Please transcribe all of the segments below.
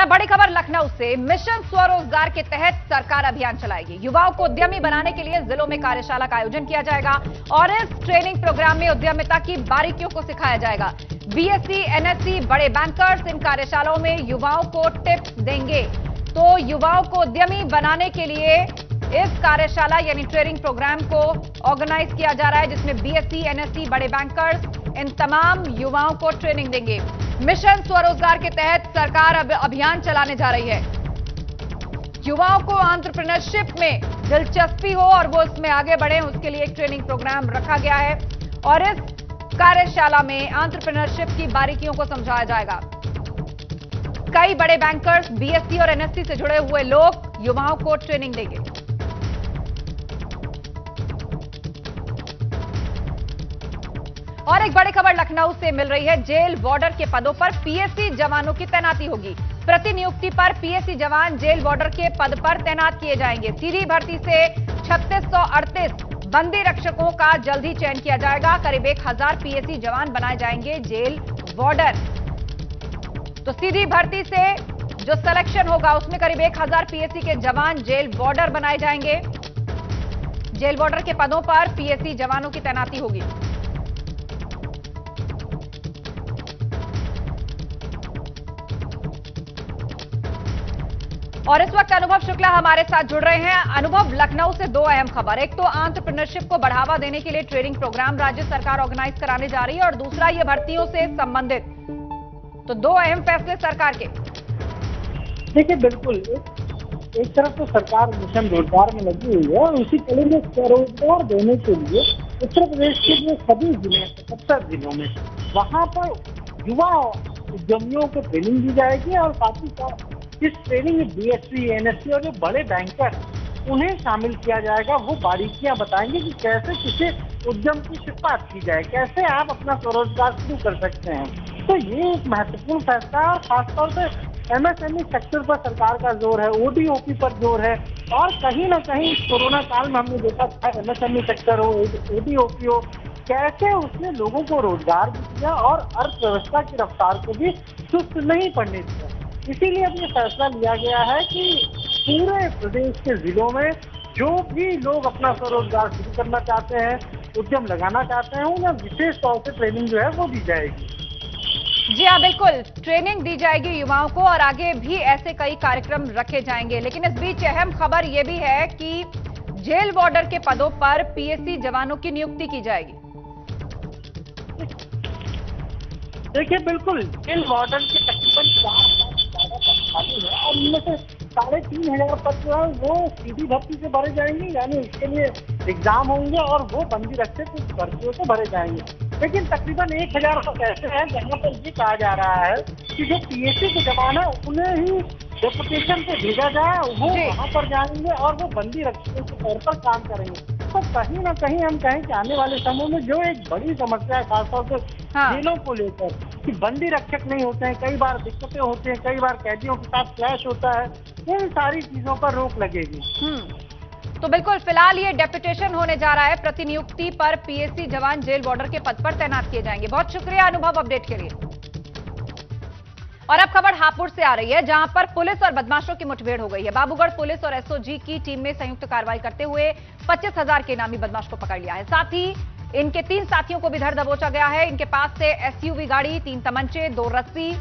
बड़ी खबर लखनऊ से। मिशन स्वरोजगार के तहत सरकार अभियान चलाएगी। युवाओं को उद्यमी बनाने के लिए जिलों में कार्यशाला का आयोजन किया जाएगा और इस ट्रेनिंग प्रोग्राम में उद्यमिता की बारीकियों को सिखाया जाएगा। बीएससी, एनएससी, बड़े बैंकर्स इन कार्यशालाओं में युवाओं को टिप्स देंगे। तो युवाओं को उद्यमी बनाने के लिए इस कार्यशाला यानी ट्रेनिंग प्रोग्राम को ऑर्गेनाइज किया जा रहा है, जिसमें बीएससी, एनएससी, बड़े बैंकर्स इन तमाम युवाओं को ट्रेनिंग देंगे। मिशन स्वरोजगार के तहत सरकार अब अभियान चलाने जा रही है। युवाओं को एंटरप्रेन्योरशिप में दिलचस्पी हो और वो इसमें आगे बढ़े, उसके लिए एक ट्रेनिंग प्रोग्राम रखा गया है और इस कार्यशाला में एंटरप्रेन्योरशिप की बारीकियों को समझाया जाएगा। कई बड़े बैंकर्स, बीएससी और एनएससी से जुड़े हुए लोग युवाओं को ट्रेनिंग देंगे। और एक बड़ी खबर लखनऊ से मिल रही है। जेल वार्डर के पदों पर पीएसी जवानों की तैनाती होगी। प्रतिनियुक्ति पर पीएसी जवान जेल वार्डर के पद पर तैनात किए जाएंगे। सीधी भर्ती से 3638 बंदी रक्षकों का जल्द ही चयन किया जाएगा। करीब 1000 पीएसी जवान बनाए जाएंगे जेल वार्डर। तो सीधी भर्ती से जो सिलेक्शन होगा उसमें करीब 1000 पीएसी के जवान जेल वार्डर बनाए जाएंगे। जेल वार्डर के पदों पर पीएसी जवानों की तैनाती होगी। और इस वक्त अनुभव शुक्ला हमारे साथ जुड़ रहे हैं। अनुभव, लखनऊ से दो अहम खबर। एक तो एंटरप्रेन्योरशिप को बढ़ावा देने के लिए ट्रेनिंग प्रोग्राम राज्य सरकार ऑर्गेनाइज कराने जा रही है और दूसरा ये भर्तियों से संबंधित। तो दो अहम फैसले सरकार के। देखिए, बिल्कुल एक तरफ तो सरकार मिशन रोजगार में लगी हुई है और उसी कड़ी में स्वरोजगार देने के लिए उत्तर प्रदेश के जो सभी जिले 77 जिलों में वहां पर युवा उद्यमियों को ट्रेनिंग दी जाएगी और साथ ही साथ इस ट्रेनिंग में बीएससी, एनएससी और जो बड़े बैंकर उन्हें शामिल किया जाएगा। वो बारीकियां बताएंगे कि कैसे किसी उद्यम की शुरुआत की जाए, कैसे आप अपना स्वरोजगार शुरू कर सकते हैं। तो ये एक महत्वपूर्ण फैसला है और खासतौर से एमएसएमई सेक्टर पर सरकार का जोर है, ओडीओपी पर जोर है और कहीं ना कहीं कोरोना काल में हमने देखा था एमएसएमई सेक्टर हो, ओडीओपी हो, कैसे उसने लोगों को रोजगार भी दिया और अर्थव्यवस्था की रफ्तार को भी सुस्त नहीं पड़ने दिया। इसीलिए अब ये फैसला लिया गया है कि पूरे प्रदेश के जिलों में जो भी लोग अपना स्वरोजगार शुरू करना चाहते हैं, उद्यम लगाना चाहते हैं, उन्हें विशेष तौर से ट्रेनिंग जो है वो दी जाएगी। जी हाँ, बिल्कुल ट्रेनिंग दी जाएगी युवाओं को और आगे भी ऐसे कई कार्यक्रम रखे जाएंगे। लेकिन इस बीच अहम खबर यह भी है कि जेल वार्डर के पदों पर पीएसी जवानों की नियुक्ति की जाएगी। देखिए, बिल्कुल जेल वार्डन के तकरीबन 4,000 से ज्यादा पद खाली है और इनमें से 3500 पद जो है वो सीधी भर्ती से भरे जाएंगे, यानी उसके लिए एग्जाम होंगे और वो बंदी रक्षक कुछ भर्तियों से भरे जाएंगे। लेकिन तकरीबन 1000 पद ऐसे हैं जहाँ पर ये कहा जा रहा है कि जो पीएसी के जवान है उन्हें ही डेपुटेशन से भेजा जाए, वो वहाँ पर जाएंगे और वो बंदी रक्षकों के तौर पर काम करेंगे। तो कहीं ना कहीं हम कहें कि आने वाले समय में जो एक बड़ी समस्या है खासतौर से जेलों को लेकर कि बंदी रक्षक नहीं होते हैं, कई बार दिक्कतें होती हैं, कई बार कैदियों के साथ क्लैश होता है, इन सारी चीजों पर रोक लगेगी। तो बिल्कुल फिलहाल ये डेपुटेशन होने जा रहा है। प्रतिनियुक्ति पर पीएसी जवान जेल वार्डर के पद पर तैनात किए जाएंगे। बहुत शुक्रिया अनुभव अपडेट के लिए। और अब खबर हापुड़ से आ रही है, जहां पर पुलिस और बदमाशों की मुठभेड़ हो गई है। बाबूगढ़ पुलिस और एसओजी की टीम ने संयुक्त कार्रवाई करते हुए 25,000 के इनामी बदमाश को पकड़ लिया है। साथ ही इनके 3 साथियों को भी धर दबोचा गया है। इनके पास से एसयूवी गाड़ी, 3 तमंचे, 2 रस्सी,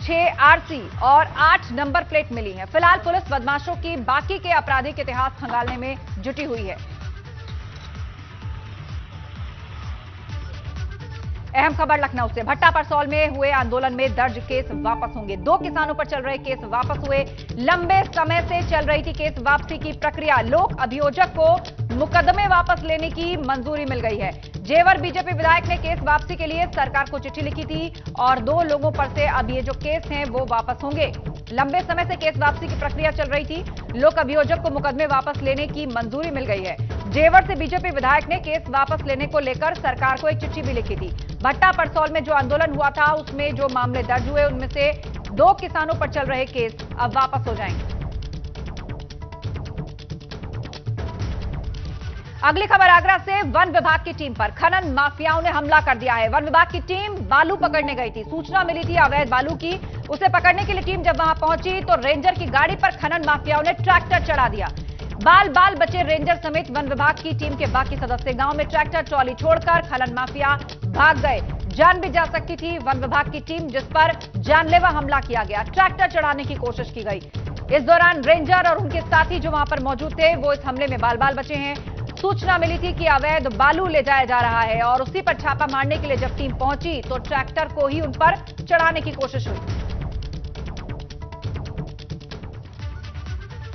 6 आरसी और 8 नंबर प्लेट मिली है। फिलहाल पुलिस बदमाशों की बाकी के आपराधिक इतिहास खंगालने में जुटी हुई है। अहम खबर लखनऊ से। भट्टा परसौल में हुए आंदोलन में दर्ज केस वापस होंगे। 2 किसानों पर चल रहे केस वापस हुए। लंबे समय से चल रही थी केस वापसी की प्रक्रिया। लोक अभियोजक को मुकदमे वापस लेने की मंजूरी मिल गई है। जेवर बीजेपी विधायक ने केस वापसी के लिए सरकार को चिट्ठी लिखी थी और 2 लोगों पर से अब ये जो केस हैं वो वापस होंगे। लंबे समय से केस वापसी की प्रक्रिया चल रही थी। लोक अभियोजक को मुकदमे वापस लेने की मंजूरी मिल गई है। जेवर से बीजेपी विधायक ने केस वापस लेने को लेकर सरकार को एक चिट्ठी भी लिखी थी। भट्टा परसौल में जो आंदोलन हुआ था उसमें जो मामले दर्ज हुए उनमें से 2 किसानों पर चल रहे केस अब वापस हो जाएंगे। अगली खबर आगरा से। वन विभाग की टीम पर खनन माफियाओं ने हमला कर दिया है। वन विभाग की टीम बालू पकड़ने गई थी। सूचना मिली थी अवैध बालू की। उसे पकड़ने के लिए टीम जब वहां पहुंची तो रेंजर की गाड़ी पर खनन माफियाओं ने ट्रैक्टर चढ़ा दिया। बाल बाल बचे रेंजर समेत वन विभाग की टीम के बाकी सदस्य गांव में ट्रैक्टर ट्रॉली छोड़कर खनन माफिया भाग गए। जान भी जा सकती थी वन विभाग की टीम, जिस पर जानलेवा हमला किया गया। ट्रैक्टर चढ़ाने की कोशिश की गई। इस दौरान रेंजर और उनके साथी जो वहां पर मौजूद थे वो इस हमले में बाल बाल बचे हैं। सूचना मिली थी कि अवैध बालू ले जाया जा रहा है और उसी पर छापा मारने के लिए जब टीम पहुंची तो ट्रैक्टर को ही उन पर चढ़ाने की कोशिश हुई।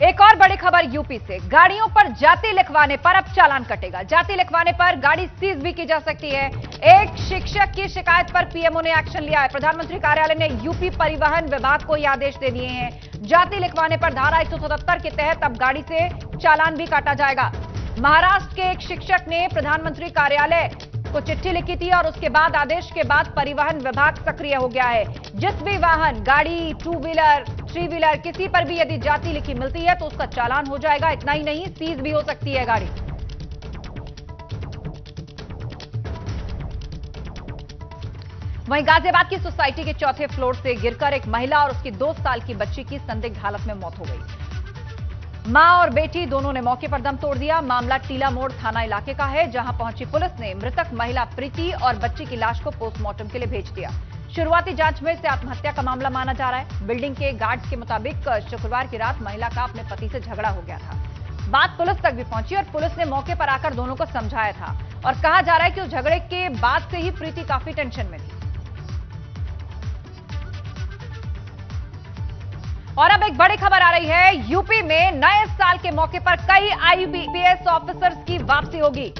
एक और बड़ी खबर यूपी से। गाड़ियों पर जाति लिखवाने पर अब चालान कटेगा। जाति लिखवाने पर गाड़ी सीज भी की जा सकती है। एक शिक्षक की शिकायत पर पीएमओ ने एक्शन लिया है। प्रधानमंत्री कार्यालय ने यूपी परिवहन विभाग को यह आदेश दे दिए हैं। जाति लिखवाने पर धारा 177 के तहत अब गाड़ी से चालान भी काटा जाएगा। महाराष्ट्र के एक शिक्षक ने प्रधानमंत्री कार्यालय को चिट्ठी लिखी थी और उसके बाद आदेश के बाद परिवहन विभाग सक्रिय हो गया है। जिस भी वाहन, गाड़ी, टू व्हीलर, थ्री व्हीलर, किसी पर भी यदि जाति लिखी मिलती है तो उसका चालान हो जाएगा। इतना ही नहीं, सीज भी हो सकती है गाड़ी। वहीं गाजियाबाद की सोसाइटी के चौथे फ्लोर से गिरकर एक महिला और उसकी 2 साल की बच्ची की संदिग्ध हालत में मौत हो गई। मां और बेटी दोनों ने मौके पर दम तोड़ दिया। मामला टीला मोड़ थाना इलाके का है, जहां पहुंची पुलिस ने मृतक महिला प्रीति और बच्ची की लाश को पोस्टमार्टम के लिए भेज दिया। शुरुआती जांच में इसे आत्महत्या का मामला माना जा रहा है। बिल्डिंग के गार्ड्स के मुताबिक शुक्रवार की रात महिला का अपने पति से झगड़ा हो गया था। बात पुलिस तक भी पहुंची और पुलिस ने मौके पर आकर दोनों को समझाया था और कहा जा रहा है कि उस झगड़े के बाद से ही प्रीति काफी टेंशन में थी। और अब एक बड़ी खबर आ रही है। यूपी में नए साल के मौके पर कई आईपीएस ऑफिसर्स की वापसी होगी।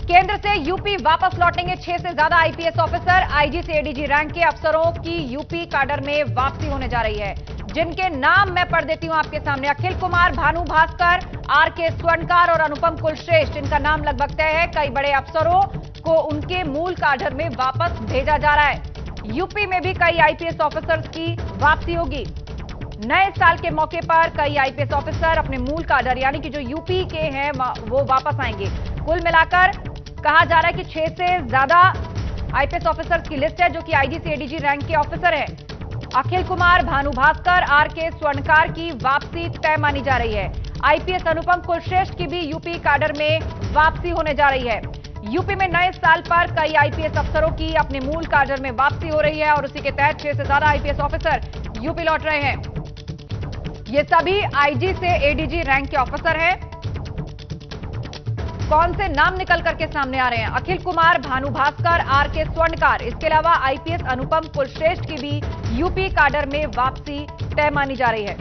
केंद्र से यूपी वापस लौटेंगे 6 से ज्यादा आईपीएस ऑफिसर। आईजी से एडीजी रैंक के अफसरों की यूपी काडर में वापसी होने जा रही है, जिनके नाम मैं पढ़ देती हूं आपके सामने। अखिल कुमार, भानु भास्कर, आरके स्वर्णकार और अनुपम कुलश्रेष्ठ, इनका नाम लगभग तय है। कई बड़े अफसरों को उनके मूल काडर में वापस भेजा जा रहा है। यूपी में भी कई आईपीएस ऑफिसर्स की वापसी होगी। नए साल के मौके पर कई आईपीएस ऑफिसर अपने मूल काडर यानी कि जो यूपी के हैं वो वापस आएंगे। कुल मिलाकर कहा जा रहा है कि 6 से ज्यादा आईपीएस ऑफिसर्स की लिस्ट है, जो कि आईजी से एडीजी रैंक के ऑफिसर हैं। अखिल कुमार, भानु भास्कर, आरके स्वर्णकार की वापसी तय मानी जा रही है। आईपीएस अनुपम कुलश्रेष्ठ की भी यूपी काडर में वापसी होने जा रही है। यूपी में नए साल पर कई आईपीएस अफसरों की अपने मूल काडर में वापसी हो रही है और उसी के तहत 6 से ज्यादा आईपीएस ऑफिसर यूपी लौट रहे हैं। ये सभी आईजी से एडीजी रैंक के ऑफिसर हैं। कौन से नाम निकल करके सामने आ रहे हैं? अखिल कुमार, भानु भास्कर, आरके स्वर्णकार, इसके अलावा आईपीएस अनुपम कुलश्रेष्ठ की भी यूपी काडर में वापसी तय मानी जा रही है।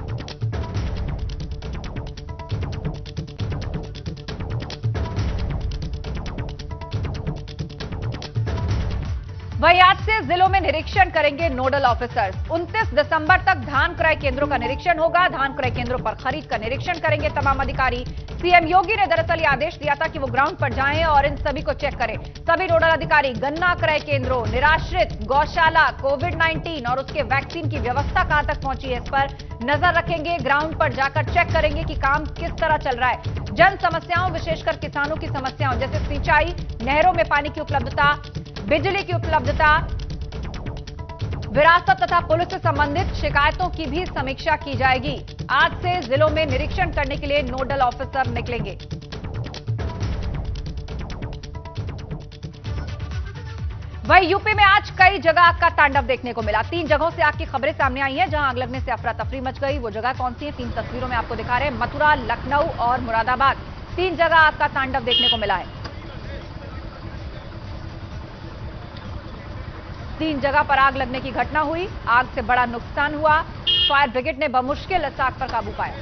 वहीं आज से जिलों में निरीक्षण करेंगे नोडल ऑफिसर्स। 29 दिसंबर तक धान क्रय केंद्रों का निरीक्षण होगा। धान क्रय केंद्रों पर खरीद का निरीक्षण करेंगे तमाम अधिकारी। सीएम योगी ने दरअसल यह आदेश दिया था कि वो ग्राउंड पर जाएं और इन सभी को चेक करें। सभी नोडल अधिकारी गन्ना क्रय केंद्रों, निराश्रित, गौशाला, कोविड-19 और उसके वैक्सीन की व्यवस्था कहां तक पहुंची है, इस पर नजर रखेंगे। ग्राउंड पर जाकर चेक करेंगे कि काम किस तरह चल रहा है। जन समस्याओं, विशेषकर किसानों की समस्याओं जैसे सिंचाई, नहरों में पानी की उपलब्धता, बिजली की उपलब्धता, विरासत तथा पुलिस से संबंधित शिकायतों की भी समीक्षा की जाएगी। आज से जिलों में निरीक्षण करने के लिए नोडल ऑफिसर निकलेंगे। वहीं यूपी में आज कई जगह आग का तांडव देखने को मिला। 3 जगहों से आग की खबरें सामने आई हैं, जहां आग लगने से अफरा तफरी मच गई। वो जगह कौन सी है, 3 तस्वीरों में आपको दिखा रहे हैं। मथुरा, लखनऊ और मुरादाबाद, 3 जगह आग का तांडव देखने को मिला है। 3 जगह पर आग लगने की घटना हुई। आग से बड़ा नुकसान हुआ। फायर ब्रिगेड ने बमुश्किल इस आग पर काबू पाया।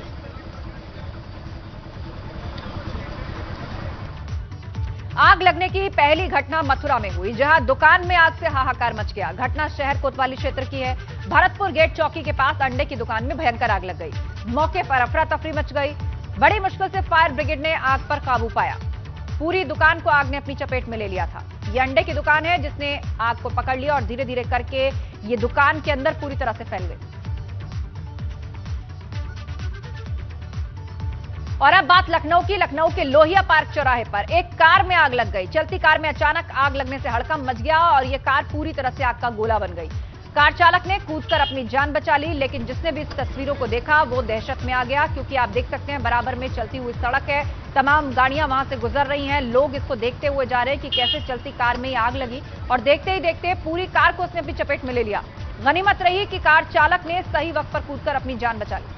आग लगने की पहली घटना मथुरा में हुई, जहां दुकान में आग से हाहाकार मच गया। घटना शहर कोतवाली क्षेत्र की है। भरतपुर गेट चौकी के पास अंडे की दुकान में भयंकर आग लग गई। मौके पर अफरा तफरी मच गई। बड़ी मुश्किल से फायर ब्रिगेड ने आग पर काबू पाया। पूरी दुकान को आग ने अपनी चपेट में ले लिया था। ये अंडे की दुकान है, जिसने आग को पकड़ लिया और धीरे धीरे करके ये दुकान के अंदर पूरी तरह से फैल गई। और अब बात लखनऊ की। लखनऊ के लोहिया पार्क चौराहे पर एक कार में आग लग गई। चलती कार में अचानक आग लगने से हड़कंप मच गया और यह कार पूरी तरह से आग का गोला बन गई। कार चालक ने कूदकर अपनी जान बचा ली, लेकिन जिसने भी इस तस्वीरों को देखा वो दहशत में आ गया, क्योंकि आप देख सकते हैं बराबर में चलती हुई सड़क है, तमाम गाड़ियां वहां से गुजर रही हैं, लोग इसको देखते हुए जा रहे हैं कि कैसे चलती कार में आग लगी, और देखते ही देखते पूरी कार को उसने अपनी चपेट में ले लिया। गनीमत रही कि कार चालक ने सही वक्त पर कूदकर अपनी जान बचा ली।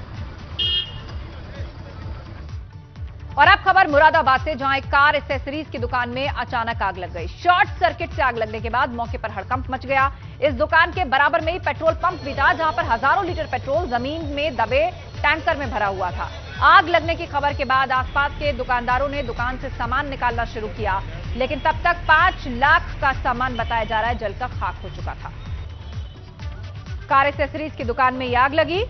और अब खबर मुरादाबाद से, जहां एक कार एक्सेसरीज की दुकान में अचानक आग लग गई। शॉर्ट सर्किट से आग लगने के बाद मौके पर हड़कंप मच गया। इस दुकान के बराबर में ही पेट्रोल पंप भी था, जहां पर हजारों लीटर पेट्रोल जमीन में दबे टैंकर में भरा हुआ था। आग लगने की खबर के बाद आसपास के दुकानदारों ने दुकान से सामान निकालना शुरू किया, लेकिन तब तक 5 लाख का सामान बताया जा रहा है जलकर खाक हो चुका था। कार एक्सेसरीज की दुकान में यह आग लगी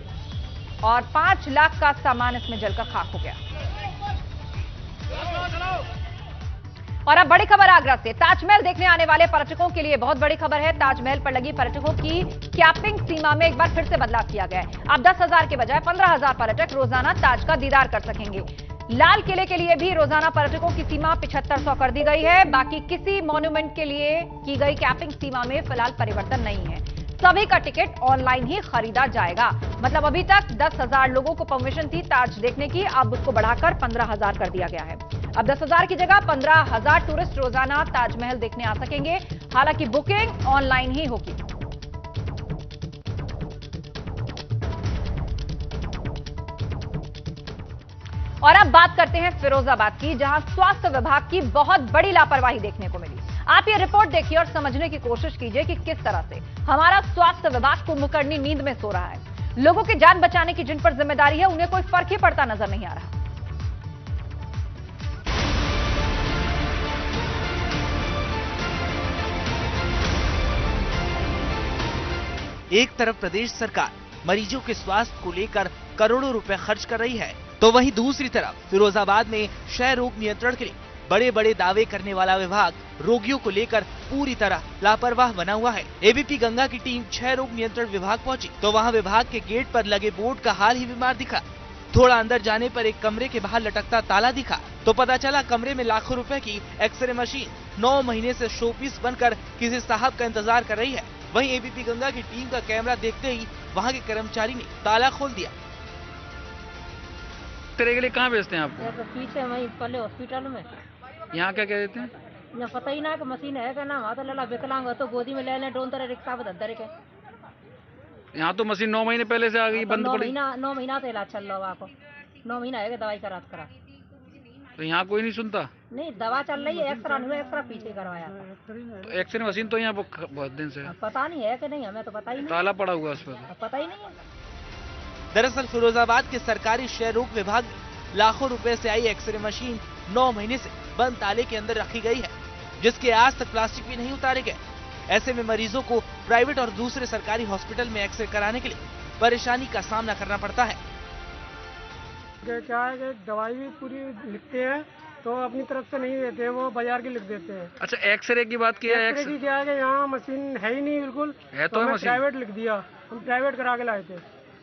और 5 लाख का सामान इसमें जलकर खाक हो गया। और अब बड़ी खबर आगरा से। ताजमहल देखने आने वाले पर्यटकों के लिए बहुत बड़ी खबर है। ताजमहल पर लगी पर्यटकों की कैपिंग सीमा में एक बार फिर से बदलाव किया गया है। अब 10,000 के बजाय 15,000 पर्यटक रोजाना ताज का दीदार कर सकेंगे। लाल किले के लिए भी रोजाना पर्यटकों की सीमा 7500 कर दी गई है। बाकी किसी मॉन्यूमेंट के लिए की गई कैपिंग सीमा में फिलहाल परिवर्तन नहीं है। सभी का टिकट ऑनलाइन ही खरीदा जाएगा। मतलब अभी तक 10,000 लोगों को परमिशन थी ताज देखने की, अब उसको बढ़ाकर 15,000 कर दिया गया है। अब 10,000 की जगह 15,000 टूरिस्ट रोजाना ताजमहल देखने आ सकेंगे। हालांकि बुकिंग ऑनलाइन ही होगी। और अब बात करते हैं फिरोजाबाद की, जहां स्वास्थ्य विभाग की बहुत बड़ी लापरवाही देखने को मिली। आप ये रिपोर्ट देखिए और समझने की कोशिश कीजिए कि किस तरह से हमारा स्वास्थ्य विभाग कुंभकर्णी नींद में सो रहा है। लोगों की जान बचाने की जिन पर जिम्मेदारी है उन्हें कोई फर्क ही पड़ता नजर नहीं आ रहा। एक तरफ प्रदेश सरकार मरीजों के स्वास्थ्य को लेकर करोड़ों रुपए खर्च कर रही है, तो वहीं दूसरी तरफ फिरोजाबाद में क्षय रोग नियंत्रण के लिए बड़े बड़े दावे करने वाला विभाग रोगियों को लेकर पूरी तरह लापरवाह बना हुआ है। एबीपी गंगा की टीम क्षय रोग नियंत्रण विभाग पहुंची तो वहां विभाग के गेट पर लगे बोर्ड का हाल ही बीमार दिखा। थोड़ा अंदर जाने पर एक कमरे के बाहर लटकता ताला दिखा तो पता चला कमरे में लाखों रुपए की एक्सरे मशीन 9 महीने से शोपीस बनकर किसी साहब का इंतजार कर रही है। वहीं एबीपी गंगा की टीम का कैमरा देखते ही वहां के कर्मचारी ने ताला खोल दिया। तेरे के लिए कहाँ भेजते हैं आपको? पीछे वहीं पहले हॉस्पिटल में। यहाँ क्या कह देते हैं? न पता ही ना कि मशीन है क्या ना, वहाँ तो लला विकलांग हो तो गोदी में ले लें ड्रोन तरह रिक्शा पर धर के। यहाँ तो मशीन 9 महीने पहले से आ गई, बंद पड़ी। 9 महीना से इलाज चल रहा है, आपको 9 महीना है दवाई करा। तो यहाँ कोई नहीं सुनता? नहीं, दवा चल रही है, एक्सरा नहीं, एक्सरा पीछे करवाया था। तो एक्सरे मशीन तो यहाँ बहुत दिन से पता नहीं है कि नहीं, हमें तो पता ही नहीं, ताला पड़ा हुआ उस पर, पता ही नहीं है। दरअसल फिरोजाबाद के सरकारी क्षय रोग विभाग में लाखों रुपए से आई एक्सरे मशीन 9 महीने से बंद ताले के अंदर रखी गई है, जिसके आज तक प्लास्टिक भी नहीं उतारे गए। ऐसे में मरीजों को प्राइवेट और दूसरे सरकारी हॉस्पिटल में एक्सरे कराने के लिए परेशानी का सामना करना पड़ता है। क्या है कि दवाई भी पूरी लिखते हैं तो अपनी तरफ से नहीं देते हैं, वो बाजार की लिख देते हैं। अच्छा, एक्सरे की बात किया है? एक्सरे की क्या है कि यहाँ मशीन है ही नहीं बिल्कुल, है तो है मशीन, प्राइवेट लिख दिया, हम प्राइवेट करा के लाए थे।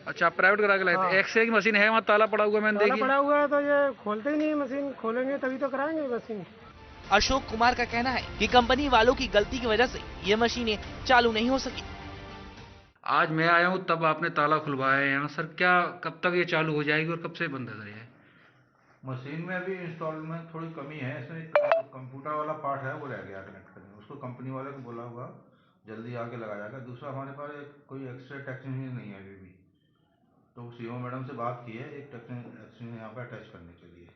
अच्छा, प्राइवेट करा के लाए थे। एक्सरे की मशीन है, वहाँ ताला पड़ा हुआ, मैंने देखी। पड़ा हुआ है तो ये खोलते ही नहीं, मशीन खोलेंगे तभी तो कराएंगे मशीन। अशोक कुमार का कहना है कि कंपनी वालों की गलती की वजह से ये मशीनें चालू नहीं हो सकी। आज मैं आया हूँ तब आपने ताला खुलवाया है यहाँ। सर क्या कब तक ये चालू हो जाएगी और कब से बंद है? मशीन में अभी इंस्टॉल में थोड़ी कमी है, इसमें कंप्यूटर वाला पार्ट है वो रह गया कनेक्ट करने, उसको कंपनी वाले को बोला हुआ जल्दी आके लगाया जाएगा। दूसरा हमारे पास कोई एक्सरे टेक्नीशियन नहीं है अभी भी, तो सीओ मैडम से बात की है एक टेक्नीशियन यहाँ पर अटैच करने के लिए,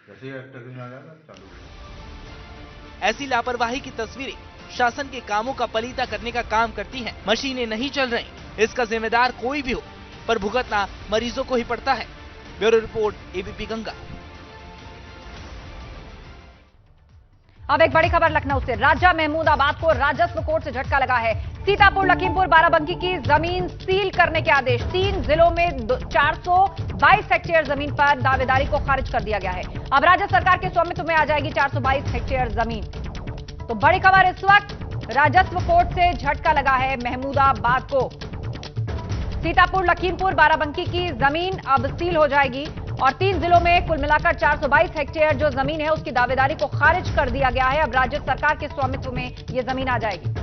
जैसे ही टेक्नीशियन आ जाएगा चालू हो जाएगा। ऐसी लापरवाही की तस्वीरें शासन के कामों का पलीता करने का काम करती हैं। मशीनें नहीं चल रही, इसका जिम्मेदार कोई भी हो, पर भुगतना मरीजों को ही पड़ता है। Bureau report, ABP Ganga. अब एक बड़ी खबर लखनऊ से। राजा महमूदाबाद को राजस्व कोर्ट से झटका लगा है। सीतापुर, लखीमपुर, बाराबंकी की जमीन सील करने के आदेश। 3 जिलों में 422 हेक्टेयर जमीन पर दावेदारी को खारिज कर दिया गया है। अब राज्य सरकार के स्वामित्व में आ जाएगी 422 हेक्टेयर जमीन। तो बड़ी खबर इस वक्त, राजस्व कोर्ट से झटका लगा है महमूदाबाद को। सीतापुर, लखीमपुर, बाराबंकी की जमीन अब सील हो जाएगी और 3 जिलों में कुल मिलाकर 422 हेक्टेयर जो जमीन है उसकी दावेदारी को खारिज कर दिया गया है। अब राज्य सरकार के स्वामित्व में यह जमीन आ जाएगी।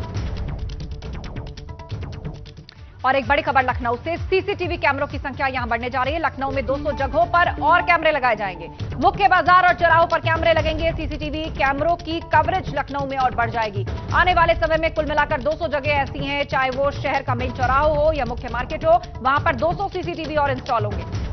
और एक बड़ी खबर लखनऊ से, सीसीटीवी कैमरों की संख्या यहां बढ़ने जा रही है। लखनऊ में 200 जगहों पर और कैमरे लगाए जाएंगे। मुख्य बाजार और चौराहों पर कैमरे लगेंगे। सीसीटीवी कैमरों की कवरेज लखनऊ में और बढ़ जाएगी। आने वाले समय में कुल मिलाकर 200 जगह ऐसी हैं, चाहे वो शहर का मेन चौराहा हो या मुख्य मार्केट हो, वहां पर 200 सीसीटीवी और इंस्टॉल होंगे।